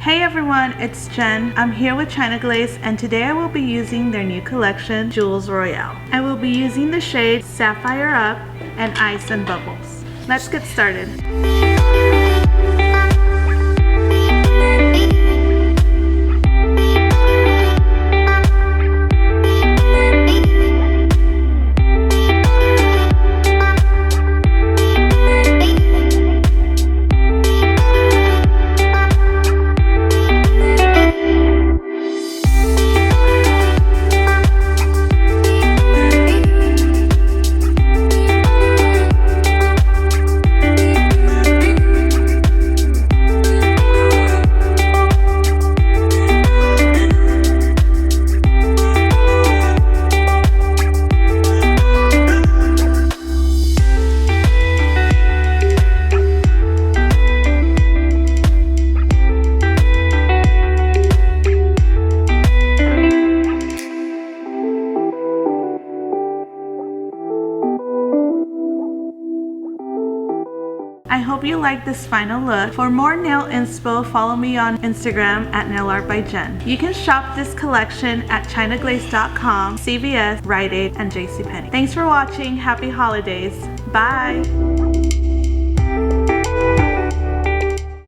Hey everyone, it's Jen. I'm here with China Glaze and today I will be using their new collection, Jewels Royale. I will be using the shades Sapphire Up and Ice and Bubbles. Let's get started. I hope you like this final look. For more nail inspo, follow me on Instagram at nailartbyjen. You can shop this collection at chinaglaze.com, CVS, Rite Aid, and JCPenney. Thanks for watching. Happy holidays. Bye!